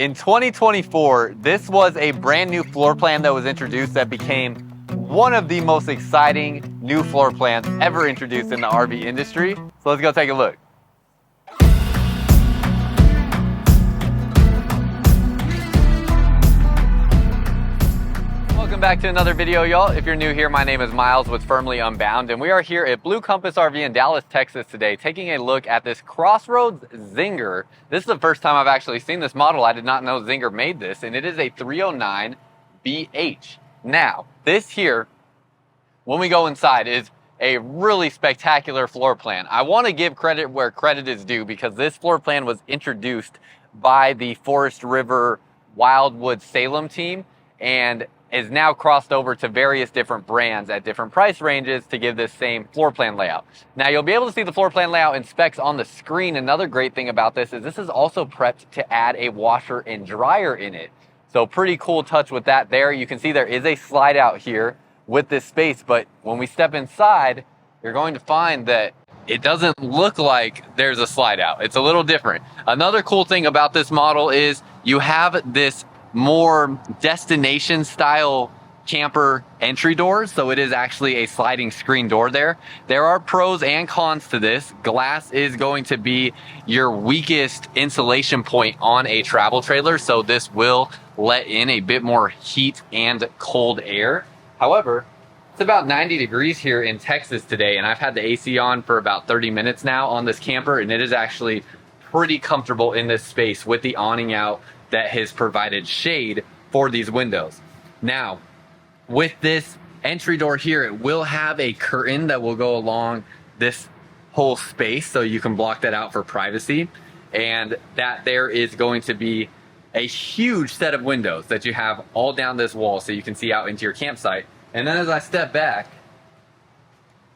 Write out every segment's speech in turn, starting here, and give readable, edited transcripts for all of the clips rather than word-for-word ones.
In 2024, this was a brand new floor plan that was introduced that became one of the most exciting new floor plans ever introduced in the RV industry. So let's go take a look. Welcome back to another video, y'all. If you're new here, my name is Myles with Firmly Unbound, and we are here at Blue Compass RV in Dallas, Texas today, taking a look at this Crossroads Zinger. This is the first time I've actually seen this model. I did not know Zinger made this, and it is a 309 BH. Now, this here, when we go inside, is a really spectacular floor plan. I want to give credit where credit is due because this floor plan was introduced by the Forest River Wildwood Salem team, and is now crossed over to various different brands at different price ranges to give this same floor plan layout. Now you'll be able to see the floor plan layout and specs on the screen. Another great thing about this is also prepped to add a washer and dryer in it. So pretty cool touch with that there. You can see there is a slide out here with this space, but when we step inside, you're going to find that it doesn't look like there's a slide out. It's a little different. Another cool thing about this model is you have this more destination style camper entry doors, so it is actually a sliding screen door there. There are pros and cons to this. Glass is going to be your weakest insulation point on a travel trailer, so this will let in a bit more heat and cold air. However, it's about 90 degrees here in Texas today, and I've had the AC on for about 30 minutes now on this camper, and it is actually pretty comfortable in this space with the awning out that has provided shade for these windows. Now, with this entry door here, it will have a curtain that will go along this whole space, so you can block that out for privacy. And that there is going to be a huge set of windows that you have all down this wall so you can see out into your campsite. And then as I step back,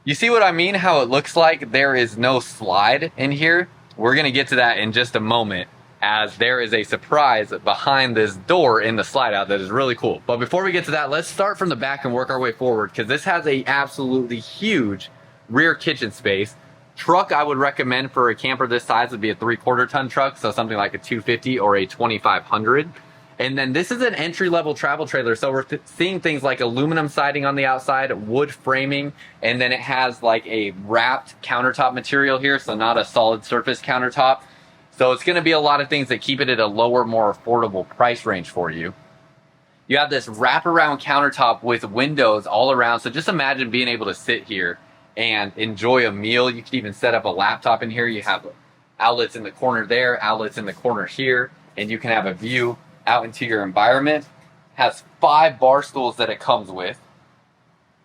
you see what I mean? How it looks like there is no slide in here? We're gonna get to that in just a moment, as there is a surprise behind this door in the slide out that is really cool. But before we get to that, let's start from the back and work our way forward, because this has a absolutely huge rear kitchen space. Truck I would recommend for a camper this size would be a 3/4 ton truck, so something like a 250 or a 2500. And then this is an entry-level travel trailer, so we're seeing things like aluminum siding on the outside, wood framing, and then it has like a wrapped countertop material here, so not a solid surface countertop. So it's going to be a lot of things that keep it at a lower, more affordable price range for you. You have this wraparound countertop with windows all around. So just imagine being able to sit here and enjoy a meal. You could even set up a laptop in here. You have outlets in the corner there, outlets in the corner here, and you can have a view out into your environment. It has 5 bar stools that it comes with.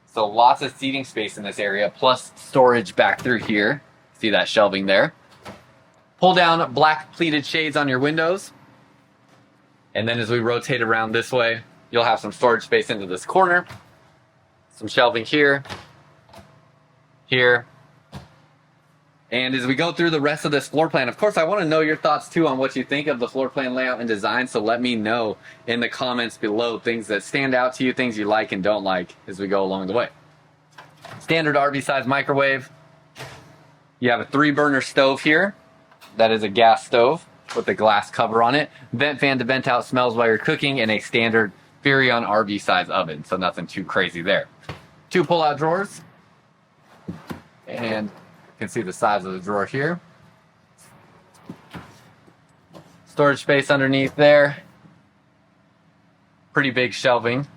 So lots of seating space in this area, plus storage back through here. See that shelving there? Pull down black pleated shades on your windows. And then as we rotate around this way, you'll have some storage space into this corner. Some shelving here, here. And as we go through the rest of this floor plan, of course, I want to know your thoughts too on what you think of the floor plan layout and design. So let me know in the comments below things that stand out to you, things you like and don't like as we go along the way. Standard RV size microwave. You have a 3-burner stove here. That is a gas stove with a glass cover on it. Vent fan to vent out smells while you're cooking, and a standard Furrion RV size oven. So nothing too crazy there. 2 pull-out drawers. And you can see the size of the drawer here. Storage space underneath there. Pretty big shelving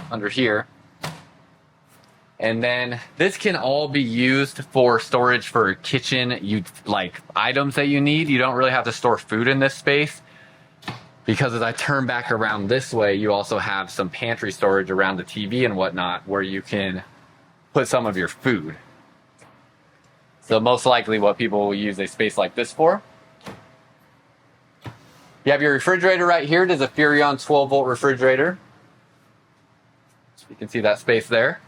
under here. And then this can all be used for storage for kitchen items that you need. You don't really have to store food in this space, because as I turn back around this way, you also have some pantry storage around the TV and whatnot where you can put some of your food. So most likely what people will use a space like this for. You have your refrigerator right here. It is a Furrion 12-volt refrigerator. So you can see that space there.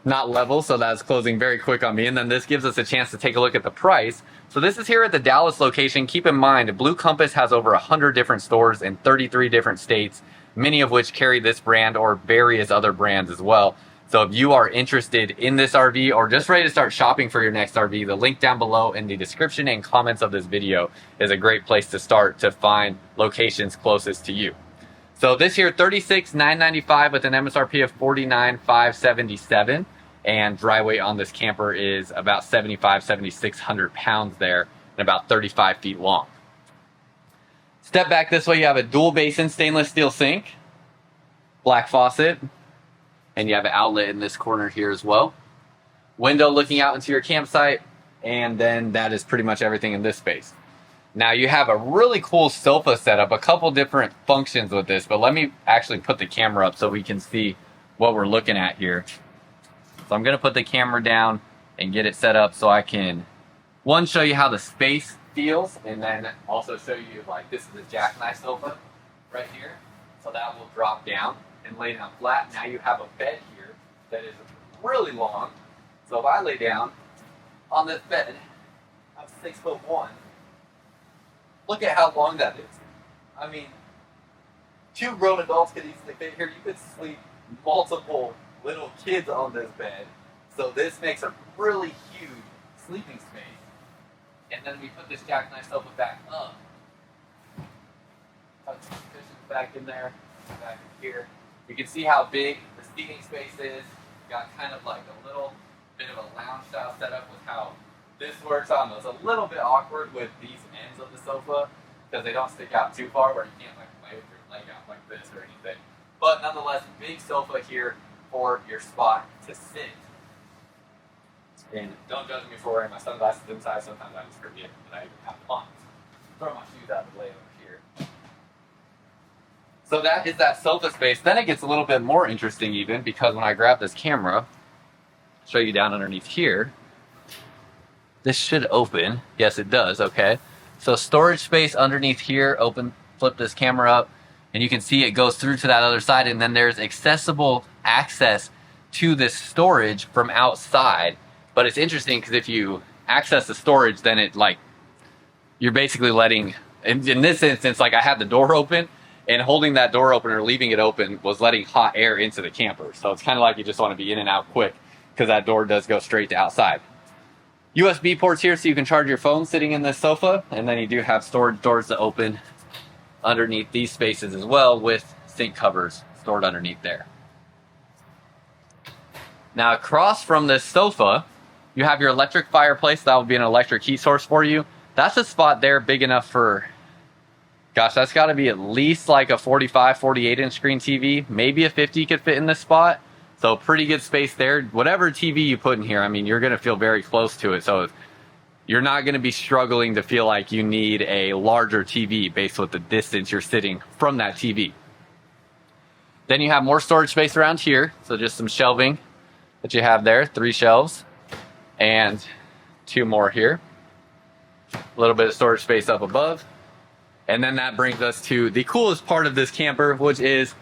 Not level, so that's closing very quick on me. And then this gives us a chance to take a look at the price. So this is here at the Dallas location. Keep in mind, Blue Compass has over 100 different stores in 33 different states, many of which carry this brand or various other brands as well. So if you are interested in this RV or just ready to start shopping for your next RV, the link down below in the description and comments of this video is a great place to start to find locations closest to you. So this here, $36,995 with an MSRP of $49,577, and dry weight on this camper is about 7,600 pounds there and about 35 feet long. Step back this way, you have a dual basin stainless steel sink, black faucet, and you have an outlet in this corner here as well. Window looking out into your campsite, and then that is pretty much everything in this space. Now you have a really cool sofa setup, a couple different functions with this, but let me actually put the camera up so we can see what we're looking at here. So I'm gonna put the camera down and get it set up so I can, one, show you how the space feels, and then also show you, like, this is a jackknife sofa right here. So that will drop down and lay down flat. Now you have a bed here that is really long. So if I lay down on this bed, I'm 6'1". Look at how long that is. I mean, 2 grown adults could easily fit here. You could sleep multiple little kids on this bed. So this makes a really huge sleeping space. And then we put this jackknife sofa back up. Tuck some cushions back in there, back in here. You can see how big the seating space is. Got kind of like a little bit of a lounge style setup with how this works on. It's a little bit awkward with these ends of the sofa because they don't stick out too far where you can't like lay with your leg out like this or anything. But nonetheless, big sofa here for your spot to sit. And don't judge me for wearing my sunglasses inside. Sometimes I just forget that I even have them on. Throw my shoes out of the way over here. So that is that sofa space. Then it gets a little bit more interesting even, because when I grab this camera, show you down underneath here, this should open. Yes, it does. Okay. So storage space underneath here, open, flip this camera up, and you can see it goes through to that other side. And then there's accessible access to this storage from outside. But it's interesting because if you access the storage, then it, like, you're basically letting, in this instance, like, I had the door open, and holding that door open or leaving it open was letting hot air into the camper. So it's kind of like you just want to be in and out quick because that door does go straight to outside. USB ports here so you can charge your phone sitting in this sofa, and then you do have storage doors that open underneath these spaces as well with sink covers stored underneath there. Now across from this sofa, you have your electric fireplace. That will be an electric heat source for you. That's a spot there big enough for, gosh, that's got to be at least like a 45, 48 inch screen TV. Maybe a 50 could fit in this spot. So pretty good space there. Whatever TV you put in here, I mean, you're going to feel very close to it. So you're not going to be struggling to feel like you need a larger TV based with the distance you're sitting from that TV. Then you have more storage space around here. So just some shelving that you have there, 3 shelves and 2 more here. A little bit of storage space up above. And then that brings us to the coolest part of this camper, which is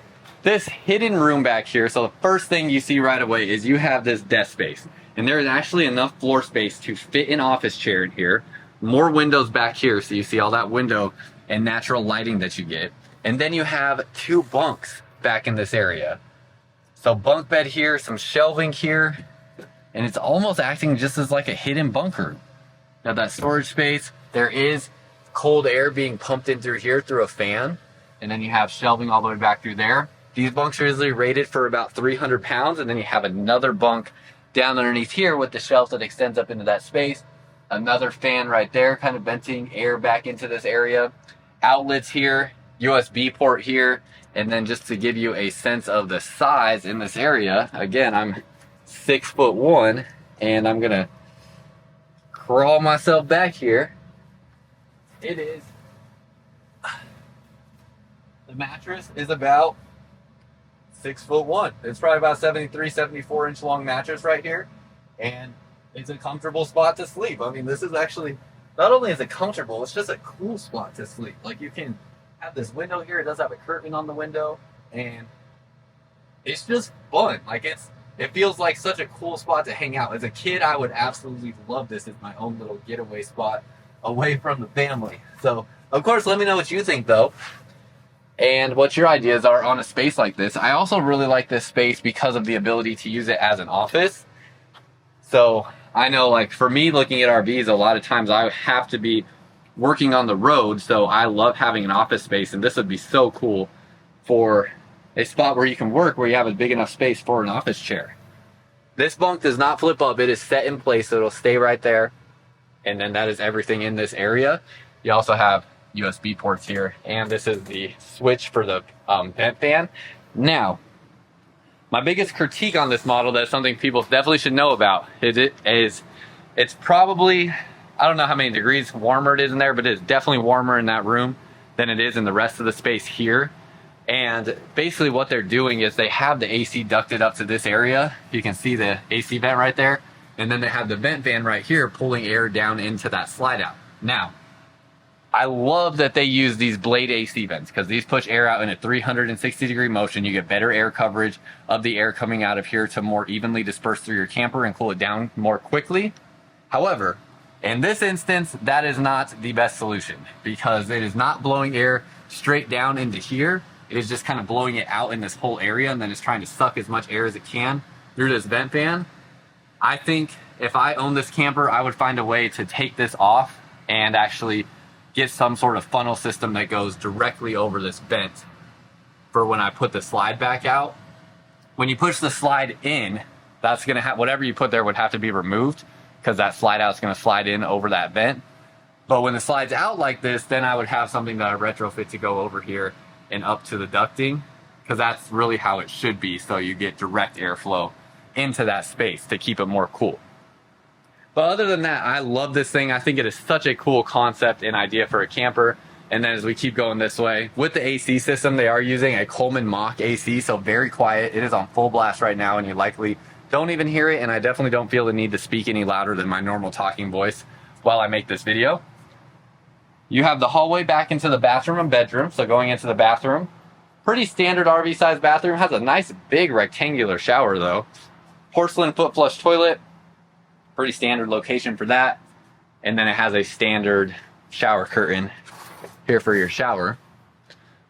this hidden room back here. So the first thing you see right away is you have this desk space. And there is actually enough floor space to fit an office chair in here. More windows back here, so you see all that window and natural lighting that you get. And then you have 2 bunks back in this area. So bunk bed here, some shelving here, and it's almost acting just as like a hidden bunker. Now that storage space, there is cold air being pumped in through here through a fan, and then you have shelving all the way back through there. These bunks are usually rated for about 300 pounds, and then you have another bunk down underneath here with the shelf that extends up into that space. Another fan right there, kind of venting air back into this area. Outlets here, USB port here, and then just to give you a sense of the size in this area, again, I'm 6'1", and I'm gonna crawl myself back here. It is, the mattress is about 6'1". It's probably about 73, 74 inch long mattress right here. And it's a comfortable spot to sleep. I mean, this is actually, not only is it comfortable, it's just a cool spot to sleep. Like, you can have this window here. It does have a curtain on the window, and it's just fun. Like, it feels like such a cool spot to hang out. As a kid, I would absolutely love this as my own little getaway spot away from the family. So, of course, let me know what you think, though. and what your ideas are on a space like this. I also really like this space because of the ability to use it as an office. So I know, like, for me looking at RVs, a lot of times I have to be working on the road, so I love having an office space, and this would be so cool for a spot where you can work, where you have a big enough space for an office chair. This bunk does not flip up. It is set in place, so it'll stay right there. And then that is everything in this area. You also have USB ports here, and this is the switch for the vent fan. Now, my biggest critique on this model, that's something people definitely should know about, is it's probably, I don't know how many degrees warmer it is in there, but it is definitely warmer in that room than it is in the rest of the space here. And basically what they're doing is they have the AC ducted up to this area. You can see the AC vent right there. And then they have the vent fan right here pulling air down into that slide out. Now, I love that they use these blade AC vents, because these push air out in a 360-degree motion. You get better air coverage of the air coming out of here to more evenly disperse through your camper and cool it down more quickly. However, in this instance, that is not the best solution, because it is not blowing air straight down into here. It is just kind of blowing it out in this whole area, and then it's trying to suck as much air as it can through this vent fan. I think if I owned this camper, I would find a way to take this off and actually get some sort of funnel system that goes directly over this vent for when I put the slide back out. When you push the slide in, that's going to have, whatever you put there would have to be removed, because that slide out is going to slide in over that vent. But when the slide's out like this, then I would have something that I retrofit to go over here and up to the ducting, because that's really how it should be, so you get direct airflow into that space to keep it more cool. But other than that, I love this thing. I think it is such a cool concept and idea for a camper. And then as we keep going this way, with the AC system, they are using a Coleman Mach AC, so very quiet. It is on full blast right now, and you likely don't even hear it, and I definitely don't feel the need to speak any louder than my normal talking voice while I make this video. You have the hallway back into the bathroom and bedroom. So going into the bathroom, pretty standard RV size bathroom. Has a nice big rectangular shower though. Porcelain foot flush toilet, pretty standard location for that. And then it has a standard shower curtain here for your shower.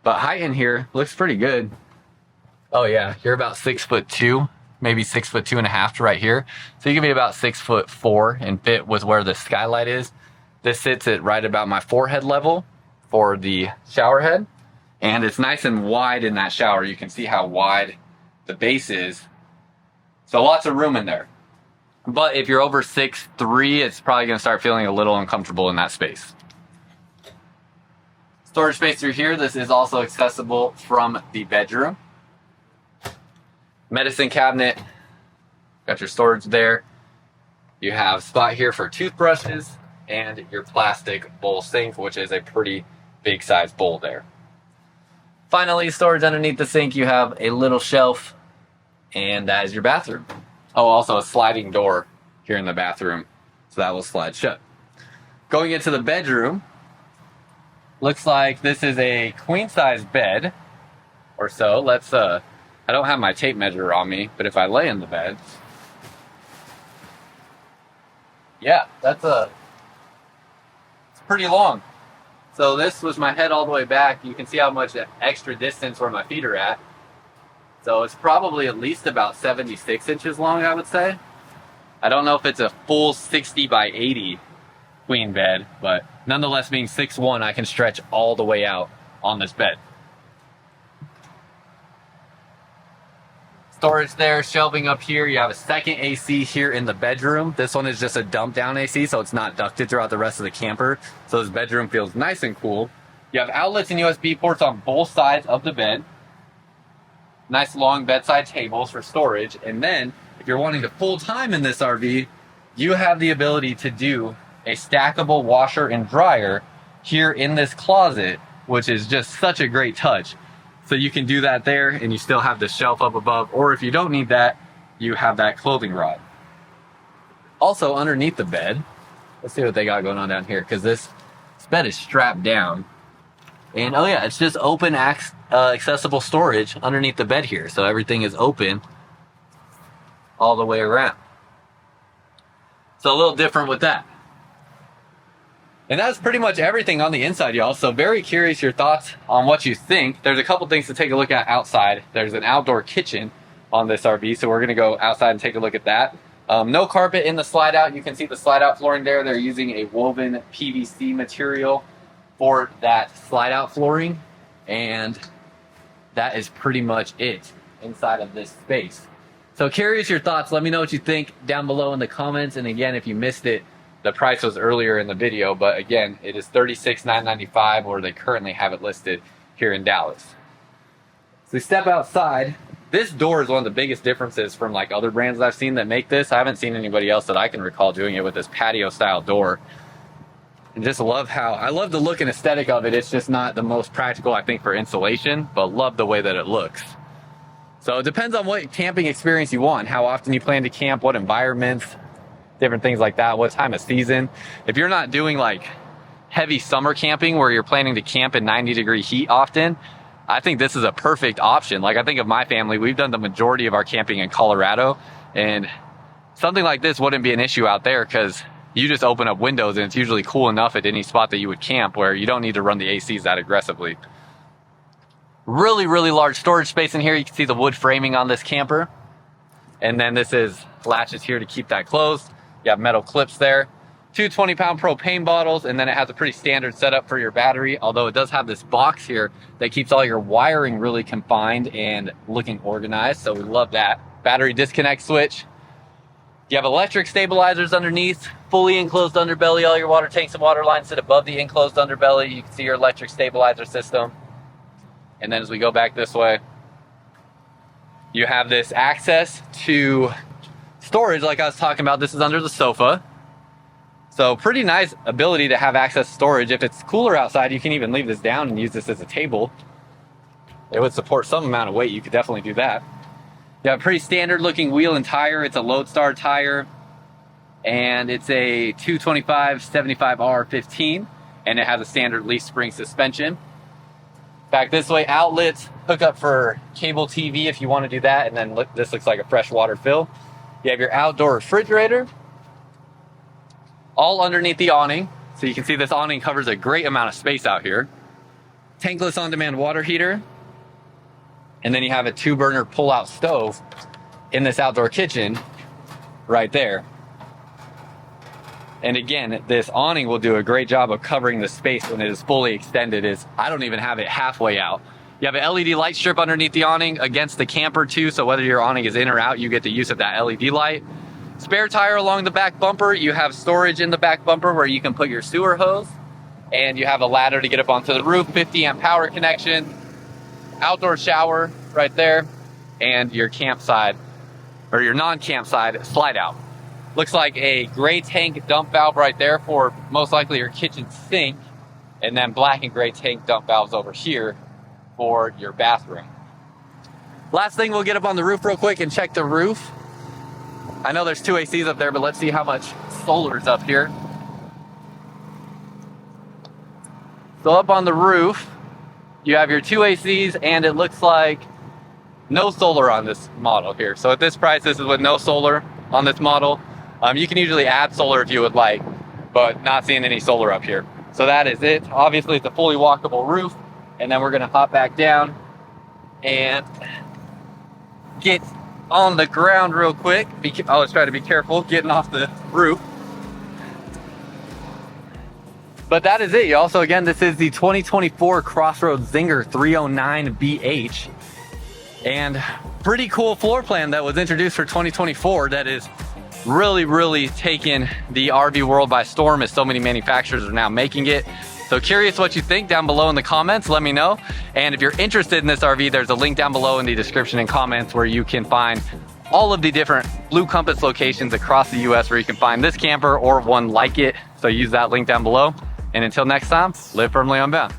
But height in here looks pretty good. Oh yeah, you're about 6'2", maybe 6'2.5" right here. So you can be about 6'4" and fit with where the skylight is. This sits at right about my forehead level for the shower head. And it's nice and wide in that shower. You can see how wide the base is. So lots of room in there. But if you're over 6'3", it's probably going to start feeling a little uncomfortable in that space. Storage space through here. This is also accessible from the bedroom. Medicine cabinet. Got your storage there. You have a spot here for toothbrushes and your plastic bowl sink, which is a pretty big size bowl there. Finally, storage underneath the sink. You have a little shelf, and that is your bathroom. Oh, also a sliding door here in the bathroom, so that will slide shut. Going into the bedroom, looks like this is a queen size bed or so. Let's I don't have my tape measure on me, but if I lay in the bed, yeah, it's pretty long. So this was my head all the way back. You can see how much extra distance where my feet are at. So it's probably at least about 76 inches long, I would say. I don't know if it's a full 60 by 80 queen bed, but nonetheless, being 6'1", I can stretch all the way out on this bed. Storage there, shelving up here. You have a second AC here in the bedroom. This one is just a dump down AC, so it's not ducted throughout the rest of the camper. So this bedroom feels nice and cool. You have outlets and USB ports on both sides of the bed. Nice long bedside tables for storage. And then if you're wanting to full time in this RV, you have the ability to do a stackable washer and dryer here in this closet, which is just such a great touch. So you can do that there, and you still have the shelf up above, or if you don't need that, you have that clothing rod. Also underneath the bed, let's see what they got going on down here, because this bed is strapped down. And oh yeah, it's just open accessible storage underneath the bed here. So everything is open all the way around. So a little different with that. And that's pretty much everything on the inside, y'all. So very curious your thoughts on what you think. There's a couple things to take a look at outside. There's an outdoor kitchen on this RV, so we're gonna go outside and take a look at that. No carpet in the slide out. You can see the slide out flooring there. They're using a woven PVC material for that slide out flooring. And that is pretty much it inside of this space. So curious your thoughts. Let me know what you think down below in the comments. And again, if you missed it, the price was earlier in the video, but again, it is $36,995, or they currently have it listed here in Dallas. So we step outside. This door is one of the biggest differences from like other brands that I've seen that make this. I haven't seen anybody else that I can recall doing it with this patio style door. And just love I love the look and aesthetic of it. It's just not the most practical, I think, for insulation, but love the way that it looks. So it depends on what camping experience you want, how often you plan to camp, what environments, different things like that, what time of season. If you're not doing like heavy summer camping where you're planning to camp in 90-degree heat often, I think this is a perfect option. Like I think of my family, we've done the majority of our camping in Colorado, and something like this wouldn't be an issue out there because you just open up windows and it's usually cool enough at any spot that you would camp where you don't need to run the ACs that aggressively. Really, really large storage space in here. You can see the wood framing on this camper. And then this is latches here to keep that closed. You have metal clips there. 2 20-pound propane bottles, and then it has a pretty standard setup for your battery, although it does have this box here that keeps all your wiring really confined and looking organized, so we love that. Battery disconnect switch. You have electric stabilizers underneath, fully enclosed underbelly. All your water tanks and water lines sit above the enclosed underbelly. You can see your electric stabilizer system. And then as we go back this way, you have this access to storage like I was talking about. This is under the sofa. So pretty nice ability to have access to storage. If it's cooler outside, you can even leave this down and use this as a table. It would support some amount of weight. You could definitely do that. You have a pretty standard looking wheel and tire. It's a Lodestar tire, and it's a 225 75R15, and it has a standard leaf spring suspension. Back this way, outlets, hook up for cable TV if you want to do that, and then look, this looks like a freshwater fill. You have your outdoor refrigerator, all underneath the awning. So you can see this awning covers a great amount of space out here. Tankless on-demand water heater. And then you have a 2-burner pull-out stove in this outdoor kitchen right there. And again, this awning will do a great job of covering the space when it is fully extended. I don't even have it halfway out. You have an LED light strip underneath the awning against the camper too, so whether your awning is in or out, you get the use of that LED light. Spare tire along the back bumper. You have storage in the back bumper where you can put your sewer hose, and you have a ladder to get up onto the roof, 50 amp power connection, outdoor shower right there, and your campsite, or your non-campsite slide out. Looks like a gray tank dump valve right there for most likely your kitchen sink, and then black and gray tank dump valves over here for your bathroom. Last thing, we'll get up on the roof real quick and check the roof. I know there's 2 ACs up there, but let's see how much solar is up here. So up on the roof, you have your 2 ACs, and it looks like no solar on this model here. So at this price, this is with no solar on this model. You can usually add solar if you would like, but not seeing any solar up here. So that is it. Obviously, it's a fully walkable roof, and then we're gonna hop back down and get on the ground real quick. I always try to be careful getting off the roof. But that is it, y'all. So again, this is the 2024 Crossroads Zinger 309BH. And pretty cool floor plan that was introduced for 2024 that is really taking the RV world by storm, as so many manufacturers are now making it. So curious what you think down below in the comments, let me know. And if you're interested in this RV, there's a link down below in the description and comments where you can find all of the different Blue Compass locations across the US where you can find this camper or one like it. So use that link down below. And until next time, live firmly unbound.